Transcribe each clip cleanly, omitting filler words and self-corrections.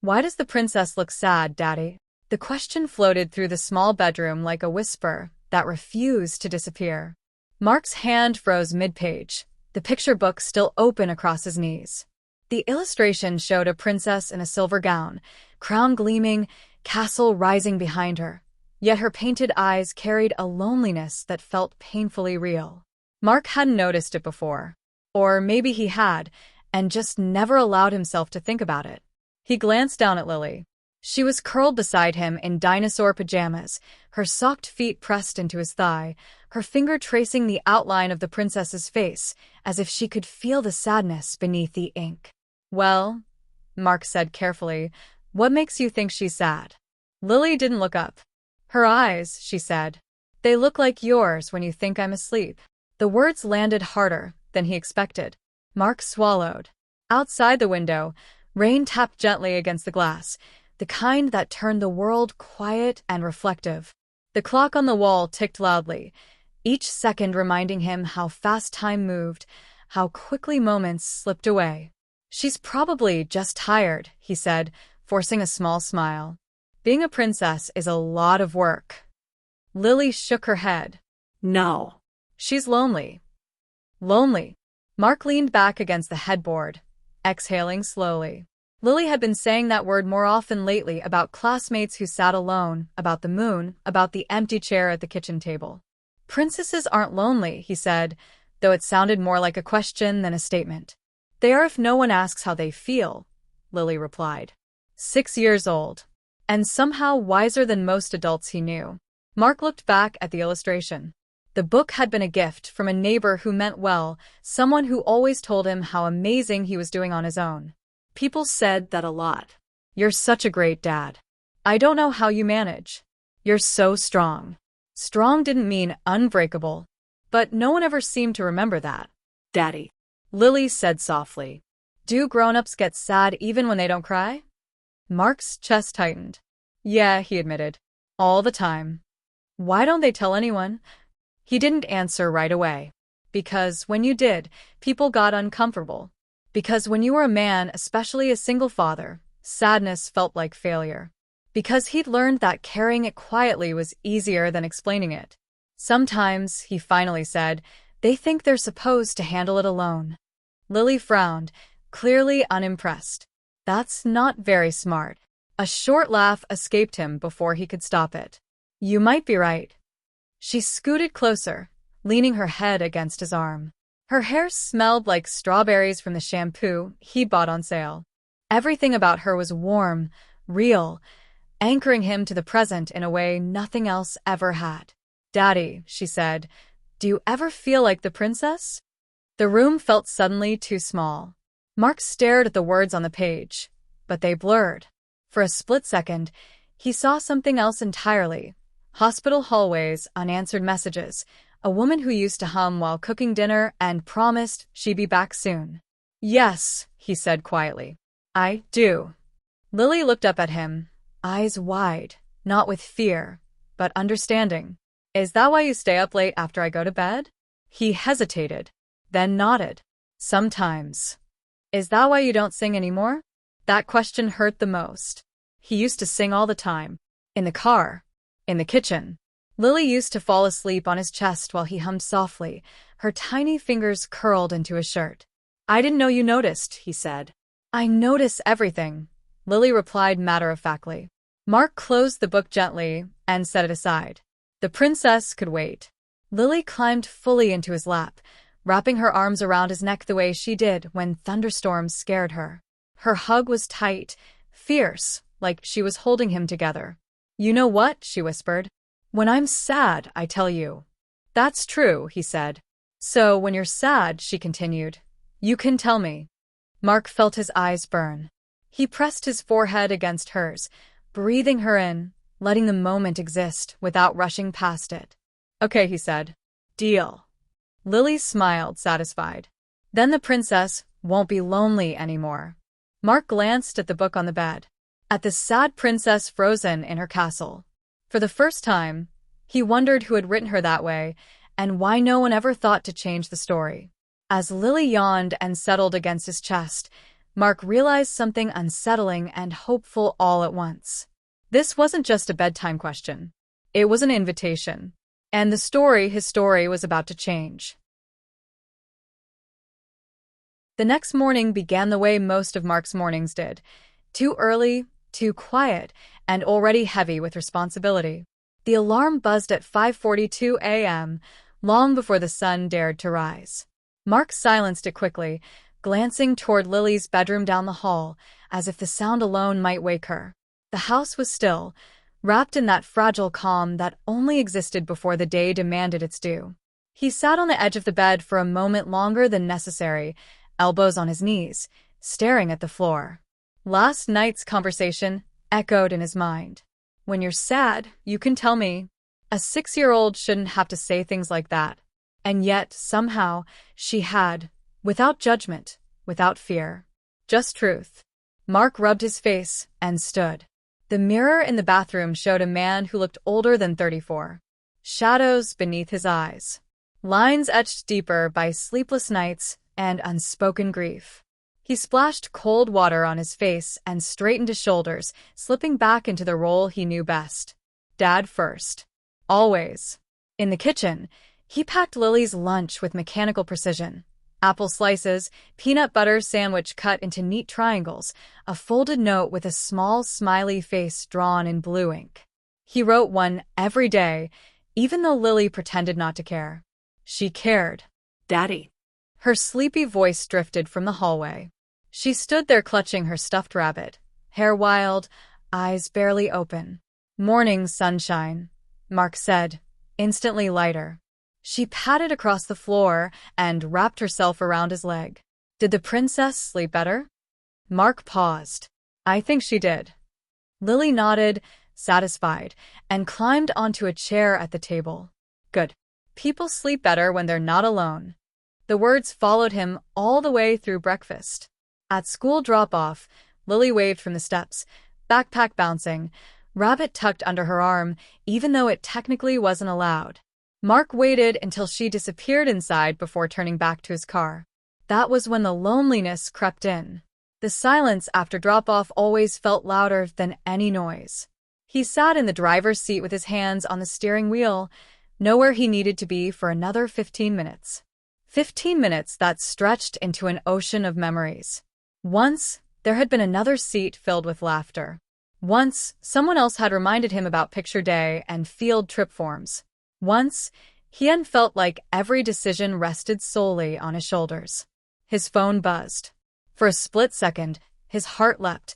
Why does the princess look sad, Daddy? The question floated through the small bedroom like a whisper that refused to disappear. Mark's hand froze mid-page, the picture book still open across his knees. The illustration showed a princess in a silver gown, crown gleaming, castle rising behind her. Yet her painted eyes carried a loneliness that felt painfully real. Mark hadn't noticed it before. Or maybe he had, and just never allowed himself to think about it. He glanced down at Lily. She was curled beside him in dinosaur pajamas, her socked feet pressed into his thigh, her finger tracing the outline of the princess's face, as if she could feel the sadness beneath the ink. "Well," Mark said carefully, "what makes you think she's sad?" Lily didn't look up. "Her eyes," she said. "They look like yours when you think I'm asleep." The words landed harder than he expected. Mark swallowed. Outside the window, rain tapped gently against the glass, the kind that turned the world quiet and reflective. The clock on the wall ticked loudly, each second reminding him how fast time moved, how quickly moments slipped away. "She's probably just tired," he said, forcing a small smile. "Being a princess is a lot of work." Lily shook her head. "No. She's lonely." "Lonely?" Mark leaned back against the headboard, exhaling slowly. Lily had been saying that word more often lately about classmates who sat alone, about the moon, about the empty chair at the kitchen table. "Princesses aren't lonely," he said, though it sounded more like a question than a statement. "They are if no one asks how they feel," Lily replied. 6 years old, and somehow wiser than most adults he knew. Mark looked back at the illustration. The book had been a gift from a neighbor who meant well, someone who always told him how amazing he was doing on his own. People said that a lot. "You're such a great dad. I don't know how you manage. You're so strong." Strong didn't mean unbreakable, but no one ever seemed to remember that. "Daddy," Lily said softly. "Do grown-ups get sad even when they don't cry?" Mark's chest tightened. "Yeah," he admitted. "All the time." "Why don't they tell anyone?" He didn't answer right away. "Because when you did, people got uncomfortable. Because when you were a man, especially a single father, sadness felt like failure. Because he'd learned that carrying it quietly was easier than explaining it. Sometimes," he finally said, "they think they're supposed to handle it alone." Lily frowned, clearly unimpressed. "That's not very smart." A short laugh escaped him before he could stop it. "You might be right." She scooted closer, leaning her head against his arm. Her hair smelled like strawberries from the shampoo he'd bought on sale. Everything about her was warm, real, anchoring him to the present in a way nothing else ever had. "Daddy," she said, "do you ever feel like the princess?" The room felt suddenly too small. Mark stared at the words on the page, but they blurred. For a split second, he saw something else entirely. Hospital hallways, unanswered messages, a woman who used to hum while cooking dinner and promised she'd be back soon. "Yes," he said quietly. "I do." Lily looked up at him, eyes wide, not with fear, but understanding. "Is that why you stay up late after I go to bed?" He hesitated, then nodded. "Sometimes." "Is that why you don't sing anymore?" That question hurt the most. He used to sing all the time. In the car. In the kitchen. Lily used to fall asleep on his chest while he hummed softly, her tiny fingers curled into his shirt. "I didn't know you noticed," he said. "I notice everything," Lily replied matter-of-factly. Mark closed the book gently and set it aside. The princess could wait. Lily climbed fully into his lap, wrapping her arms around his neck the way she did when thunderstorms scared her. Her hug was tight, fierce, like she was holding him together. "You know what?" she whispered. "When I'm sad, I tell you." "That's true," he said. "So when you're sad," she continued, "you can tell me." Mark felt his eyes burn. He pressed his forehead against hers, breathing her in, letting the moment exist without rushing past it. "Okay," he said. "Deal." Lily smiled, satisfied. "Then the princess won't be lonely anymore." Mark glanced at the book on the bed, at the sad princess frozen in her castle. For the first time, he wondered who had written her that way, and why no one ever thought to change the story. As Lily yawned and settled against his chest, Mark realized something unsettling and hopeful all at once. This wasn't just a bedtime question. It was an invitation. And his story was about to change. The next morning began the way most of Mark's mornings did. Too early, too quiet, and already heavy with responsibility. The alarm buzzed at 5:42 a.m., long before the sun dared to rise. Mark silenced it quickly, glancing toward Lily's bedroom down the hall, as if the sound alone might wake her. The house was still, wrapped in that fragile calm that only existed before the day demanded its due. He sat on the edge of the bed for a moment longer than necessary, elbows on his knees, staring at the floor. Last night's conversation echoed in his mind. When you're sad, you can tell me. A 6-year-old shouldn't have to say things like that. And yet, somehow, she had, without judgment, without fear. Just truth. Mark rubbed his face and stood. The mirror in the bathroom showed a man who looked older than 34. Shadows beneath his eyes. Lines etched deeper by sleepless nights and unspoken grief. He splashed cold water on his face and straightened his shoulders, slipping back into the role he knew best. Dad first. Always. In the kitchen, he packed Lily's lunch with mechanical precision. Apple slices, peanut butter sandwich cut into neat triangles, a folded note with a small smiley face drawn in blue ink. He wrote one every day, even though Lily pretended not to care. She cared. Daddy. Her sleepy voice drifted from the hallway. She stood there clutching her stuffed rabbit, hair wild, eyes barely open. Morning sunshine, Mark said, instantly lighter. She patted across the floor and wrapped herself around his leg. Did the princess sleep better? Mark paused. I think she did. Lily nodded, satisfied, and climbed onto a chair at the table. Good. People sleep better when they're not alone. The words followed him all the way through breakfast. At school drop-off, Lily waved from the steps, backpack bouncing, rabbit tucked under her arm, even though it technically wasn't allowed. Mark waited until she disappeared inside before turning back to his car. That was when the loneliness crept in. The silence after drop-off always felt louder than any noise. He sat in the driver's seat with his hands on the steering wheel, nowhere he needed to be for another 15 minutes. 15 minutes that stretched into an ocean of memories. Once, there had been another seat filled with laughter. Once, someone else had reminded him about picture day and field trip forms. Once, he hadn't felt like every decision rested solely on his shoulders. His phone buzzed. For a split second, his heart leapt,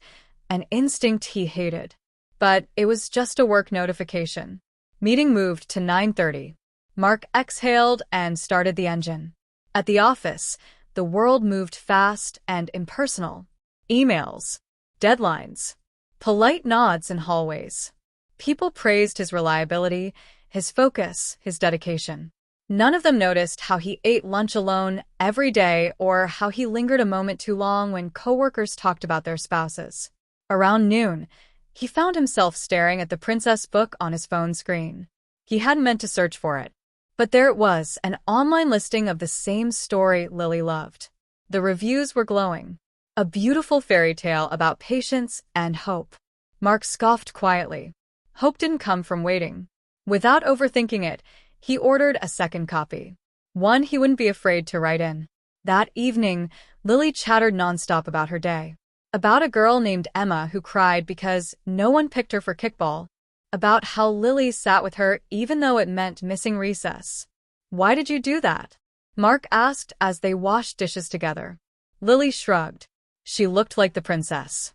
an instinct he hated. But it was just a work notification. Meeting moved to 9:30. Mark exhaled and started the engine. At the office, the world moved fast and impersonal. Emails, deadlines, polite nods in hallways. People praised his reliability, his focus, his dedication. None of them noticed how he ate lunch alone every day or how he lingered a moment too long when coworkers talked about their spouses. Around noon, he found himself staring at the princess book on his phone screen. He hadn't meant to search for it. But there it was, an online listing of the same story Lily loved. The reviews were glowing. A beautiful fairy tale about patience and hope. Mark scoffed quietly. Hope didn't come from waiting. Without overthinking it, he ordered a second copy. One he wouldn't be afraid to write in. That evening, Lily chattered nonstop about her day. About a girl named Emma who cried because no one picked her for kickball. About how Lily sat with her even though it meant missing recess. Why did you do that? Mark asked as they washed dishes together. Lily shrugged. She looked like the princess.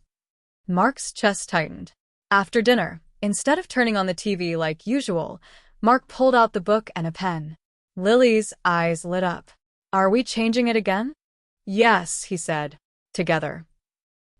Mark's chest tightened. After dinner, instead of turning on the TV like usual, Mark pulled out the book and a pen. Lily's eyes lit up. Are we changing it again? Yes, he said. Together.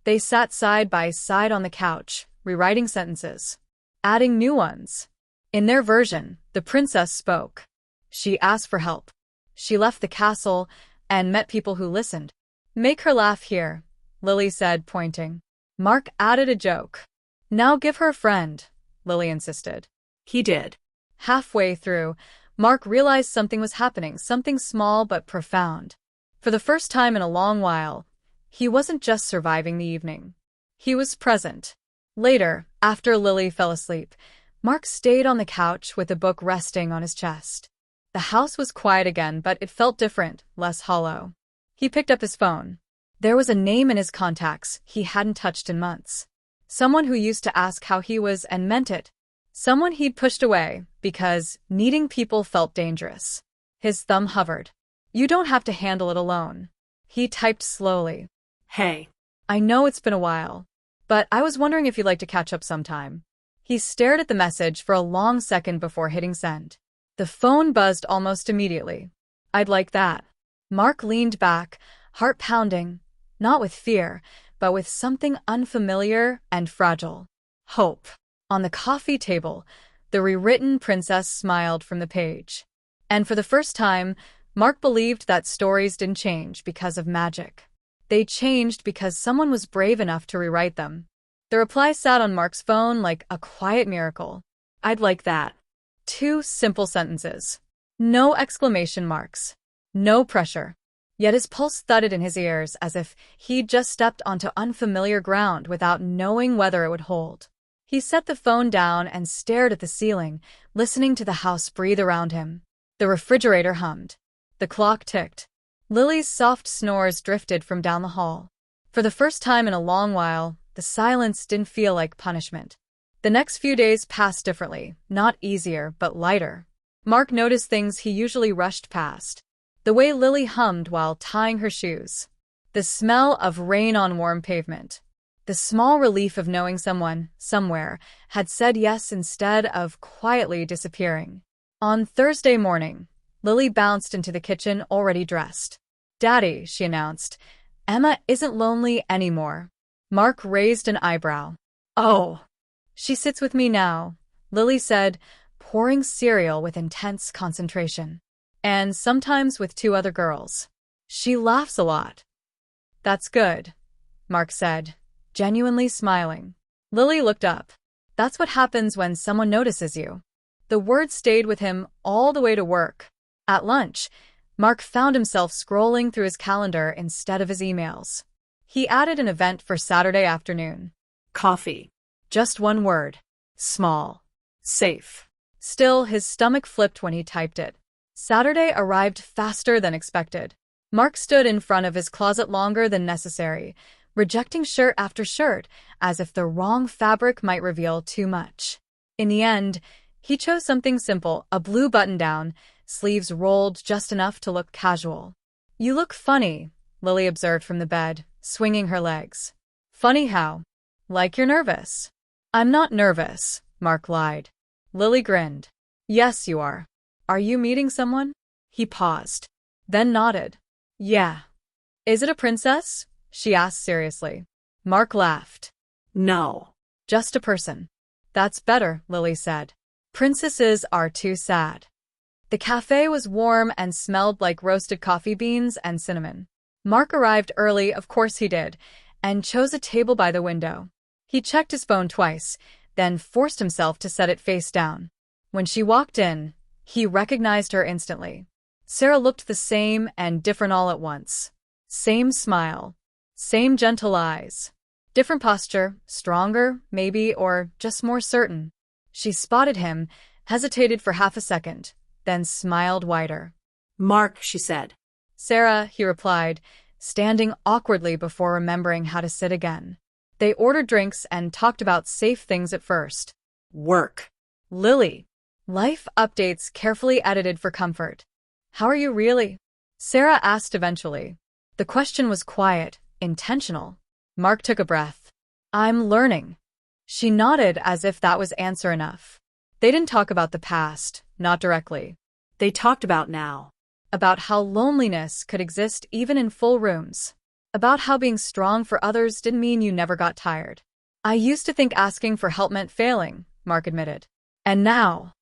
They sat side by side on the couch, rewriting sentences. Adding new ones. In their version, the princess spoke. She asked for help. She left the castle and met people who listened. Make her laugh here, Lily said, pointing. Mark added a joke. Now give her a friend, Lily insisted. He did. Halfway through, Mark realized something was happening, something small but profound. For the first time in a long while, He wasn't just surviving the evening. He was present. Later, after Lily fell asleep, Mark stayed on the couch with a book resting on his chest. The house was quiet again, but it felt different, less hollow. He picked up his phone. There was a name in his contacts he hadn't touched in months. Someone who used to ask how he was and meant it. Someone he'd pushed away because needing people felt dangerous. His thumb hovered. You don't have to handle it alone. He typed slowly. Hey. I know it's been a while, but I was wondering if you'd like to catch up sometime. He stared at the message for a long second before hitting send. The phone buzzed almost immediately. I'd like that. Mark leaned back, heart pounding, not with fear, but with something unfamiliar and fragile. Hope. On the coffee table, the rewritten princess smiled from the page. And for the first time, Mark believed that stories didn't change because of magic. They changed because someone was brave enough to rewrite them. The reply sat on Mark's phone like a quiet miracle. I'd like that. 2 simple sentences. No exclamation marks. No pressure. Yet his pulse thudded in his ears as if he'd just stepped onto unfamiliar ground without knowing whether it would hold. He set the phone down and stared at the ceiling, listening to the house breathe around him. The refrigerator hummed. The clock ticked. Lily's soft snores drifted from down the hall. For the first time in a long while, the silence didn't feel like punishment. The next few days passed differently, not easier, but lighter. Mark noticed things he usually rushed past. The way Lily hummed while tying her shoes. The smell of rain on warm pavement. The small relief of knowing someone, somewhere, had said yes instead of quietly disappearing. On Thursday morning, Lily bounced into the kitchen already dressed. Daddy, she announced, Emma isn't lonely anymore. Mark raised an eyebrow. Oh. She sits with me now, Lily said, pouring cereal with intense concentration. And sometimes with 2 other girls. She laughs a lot. That's good, Mark said, genuinely smiling. Lily looked up. That's what happens when someone notices you. The word stayed with him all the way to work. At lunch, Mark found himself scrolling through his calendar instead of his emails. He added an event for Saturday afternoon. Coffee. Just one word. Small. Safe. Still, his stomach flipped when he typed it. Saturday arrived faster than expected. Mark stood in front of his closet longer than necessary, rejecting shirt after shirt, as if the wrong fabric might reveal too much. In the end, he chose something simple, a blue button-down, sleeves rolled just enough to look casual. You look funny, Lily observed from the bed, swinging her legs. Funny how? Like you're nervous. I'm not nervous, Mark lied. Lily grinned. Yes, you are. Are you meeting someone? He paused, then nodded. Yeah. Is it a princess? She asked seriously. Mark laughed. No. Just a person. That's better, Lily said. Princesses are too sad. The cafe was warm and smelled like roasted coffee beans and cinnamon. Mark arrived early, of course he did, and chose a table by the window. He checked his phone twice, then forced himself to set it face down. When she walked in, he recognized her instantly. Sarah looked the same and different all at once. Same smile. Same gentle eyes. Different posture, stronger, maybe, or just more certain. She spotted him, hesitated for half a second, then smiled wider. Mark, she said. Sarah, he replied, standing awkwardly before remembering how to sit again. They ordered drinks and talked about safe things at first. Work. Lily. Life updates carefully edited for comfort. How are you really? Sarah asked eventually. The question was quiet, intentional. Mark took a breath. I'm learning. She nodded as if that was answer enough. They didn't talk about the past, not directly. They talked about now. About how loneliness could exist even in full rooms. About how being strong for others didn't mean you never got tired. I used to think asking for help meant failing, Mark admitted. And now?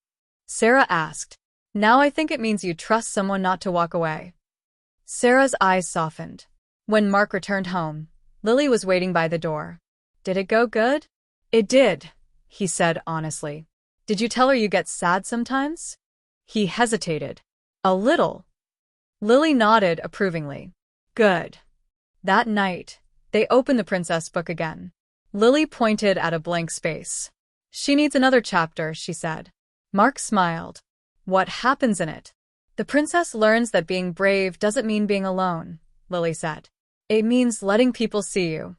Sarah asked. Now I think it means you trust someone not to walk away. Sarah's eyes softened. When Mark returned home, Lily was waiting by the door. Did it go good? It did, he said honestly. Did you tell her you get sad sometimes? He hesitated. A little. Lily nodded approvingly. Good. That night, they opened the princess book again. Lily pointed at a blank space. She needs another chapter, she said. Mark smiled. What happens in it? The princess learns that being brave doesn't mean being alone, Lily said. It means letting people see you.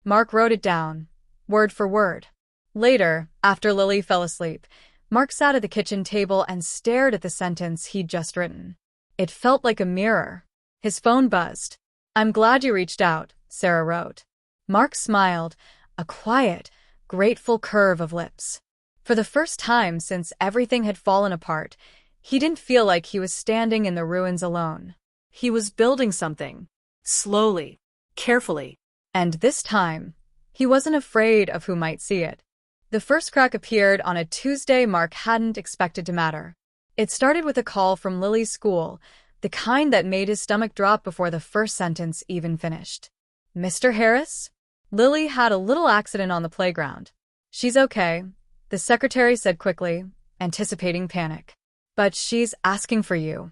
Mark wrote it down, word for word. Later, after Lily fell asleep, Mark sat at the kitchen table and stared at the sentence he'd just written. It felt like a mirror. His phone buzzed. I'm glad you reached out, Sarah wrote. Mark smiled, a quiet, grateful curve of lips. For the first time since everything had fallen apart, he didn't feel like he was standing in the ruins alone. He was building something. Slowly. Carefully. And this time, he wasn't afraid of who might see it. The first crack appeared on a Tuesday Mark hadn't expected to matter. It started with a call from Lily's school, the kind that made his stomach drop before the first sentence even finished. Mr. Harris? Lily had a little accident on the playground. She's okay, the secretary said quickly, anticipating panic. But she's asking for you.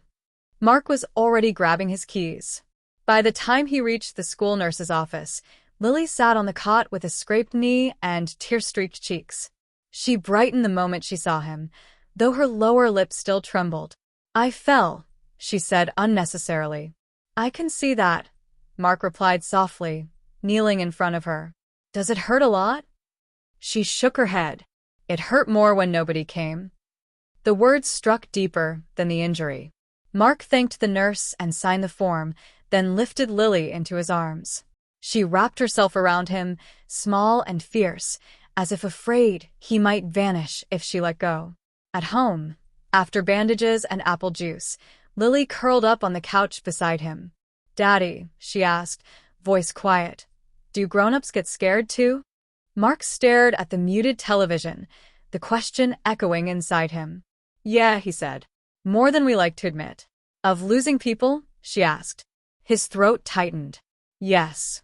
Mark was already grabbing his keys. By the time he reached the school nurse's office, Lily sat on the cot with a scraped knee and tear-streaked cheeks. She brightened the moment she saw him, though her lower lip still trembled. I fell, she said unnecessarily. I can see that, Mark replied softly, kneeling in front of her. Does it hurt a lot? She shook her head. It hurt more when nobody came. The words struck deeper than the injury. Mark thanked the nurse and signed the form, then lifted Lily into his arms. She wrapped herself around him, small and fierce, as if afraid he might vanish if she let go. At home, after bandages and apple juice, Lily curled up on the couch beside him. Daddy, she asked, voice quiet. Do grown-ups get scared too? Mark stared at the muted television, the question echoing inside him. Yeah, he said. More than we like to admit. Of losing people? She asked. His throat tightened. Yes.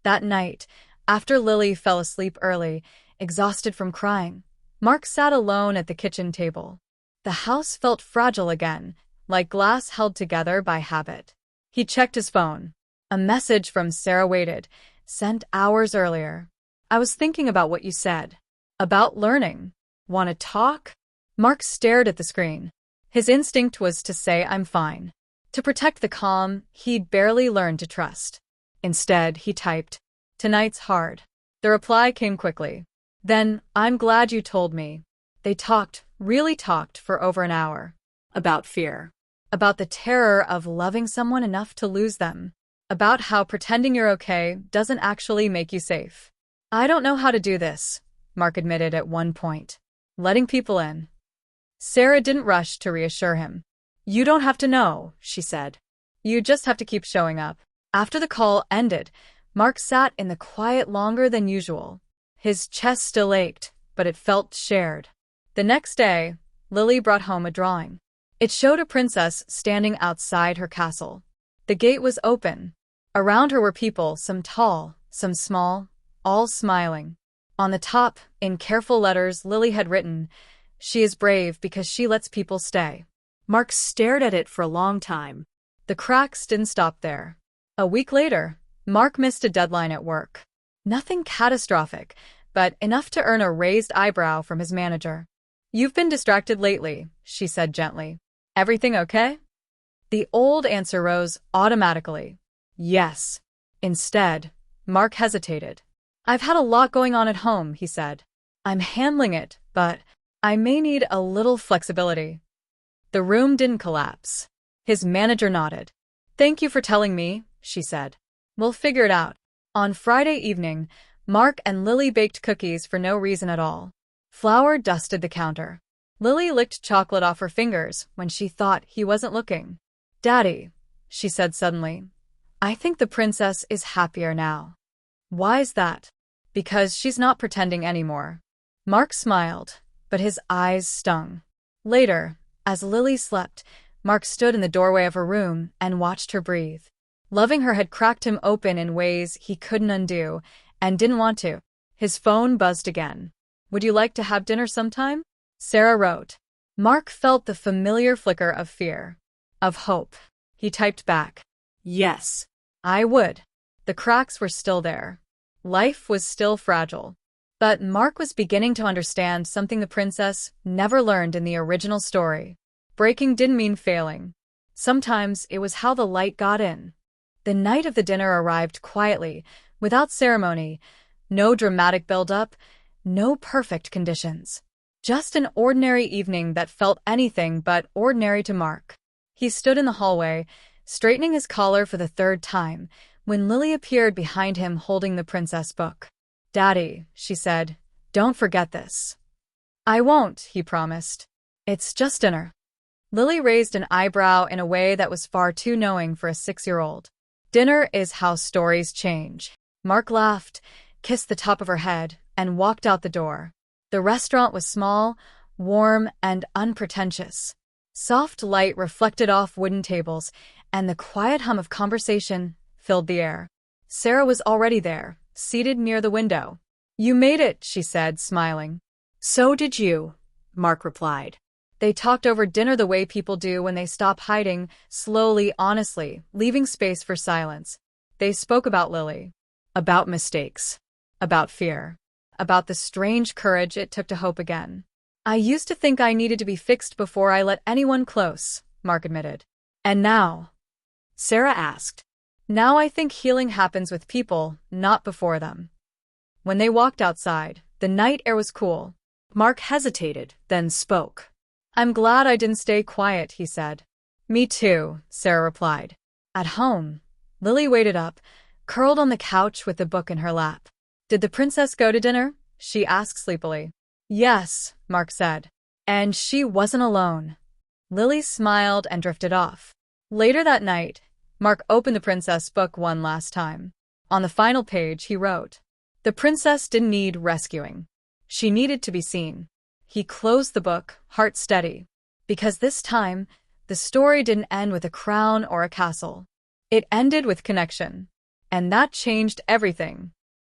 That night, after Lily fell asleep early, exhausted from crying, Mark sat alone at the kitchen table. The house felt fragile again, like glass held together by habit. He checked his phone. A message from Sarah waited, sent hours earlier. I was thinking about what you said. About learning. Want to talk? Mark stared at the screen. His instinct was to say I'm fine. To protect the calm he'd barely learned to trust. Instead, he typed, Tonight's hard. The reply came quickly. Then, I'm glad you told me. They talked, really talked for over an hour. About fear. About the terror of loving someone enough to lose them. About how pretending you're okay doesn't actually make you safe. I don't know how to do this, Mark admitted at one point. Letting people in. Sarah didn't rush to reassure him. You don't have to know, she said. You just have to keep showing up. After the call ended, Mark sat in the quiet longer than usual. His chest still ached, but it felt shared. The next day, Lily brought home a drawing. It showed a princess standing outside her castle. The gate was open. Around her were people, some tall, some small, all smiling. On the top, in careful letters, Lily had written, She is brave because she lets people stay. Mark stared at it for a long time. The cracks didn't stop there. A week later, Mark missed a deadline at work. Nothing catastrophic, but enough to earn a raised eyebrow from his manager. You've been distracted lately, she said gently. Everything okay? The old answer rose automatically. Yes. Instead, Mark hesitated. I've had a lot going on at home, he said. I'm handling it, but I may need a little flexibility. The room didn't collapse. His manager nodded. Thank you for telling me, she said. We'll figure it out. On Friday evening, Mark and Lily baked cookies for no reason at all. Flour dusted the counter. Lily licked chocolate off her fingers when she thought he wasn't looking. Daddy, she said suddenly, I think the princess is happier now. Why is that? Because she's not pretending anymore. Mark smiled, but his eyes stung. Later, as Lily slept, Mark stood in the doorway of her room and watched her breathe. Loving her had cracked him open in ways he couldn't undo, and didn't want to. His phone buzzed again. Would you like to have dinner sometime? Sarah wrote. Mark felt the familiar flicker of fear. Of hope. He typed back. Yes. I would. The The cracks were still there. Life was still fragile. But Mark was beginning to understand something the princess never learned in the original story. Breaking didn't mean failing. Sometimes it was how the light got in. The night of the dinner arrived quietly, without ceremony, no dramatic build-up, no perfect conditions. Just an ordinary evening that felt anything but ordinary to Mark. He stood in the hallway, straightening his collar for the third time, when Lily appeared behind him holding the princess book. "Daddy," she said, "don't forget this." "I won't," he promised. "It's just dinner." Lily raised an eyebrow in a way that was far too knowing for a 6-year-old. "Dinner is how stories change." Mark laughed, kissed the top of her head, and walked out the door. The restaurant was small, warm, and unpretentious. Soft light reflected off wooden tables, and the quiet hum of conversation filled the air. Sarah was already there, seated near the window. "You made it," she said, smiling. "So did you," Mark replied. They talked over dinner the way people do when they stop hiding, slowly, honestly, leaving space for silence. They spoke about Lily, about mistakes, about fear, about the strange courage it took to hope again. "I used to think I needed to be fixed before I let anyone close," Mark admitted. "And now?" Sarah asked. "Now I think healing happens with people, not before them." When they walked outside, the night air was cool. Mark hesitated, then spoke. "I'm glad I didn't stay quiet," he said. "Me too," Sarah replied. At home, Lily waited up, curled on the couch with the book in her lap. "Did the princess go to dinner?" she asked sleepily. "Yes," Mark said. "And she wasn't alone." Lily smiled and drifted off. Later that night, Mark opened the princess book one last time. On the final page, he wrote, "The princess didn't need rescuing. She needed to be seen." He closed the book, heart steady, because this time, the story didn't end with a crown or a castle. It ended with connection. And that changed everything.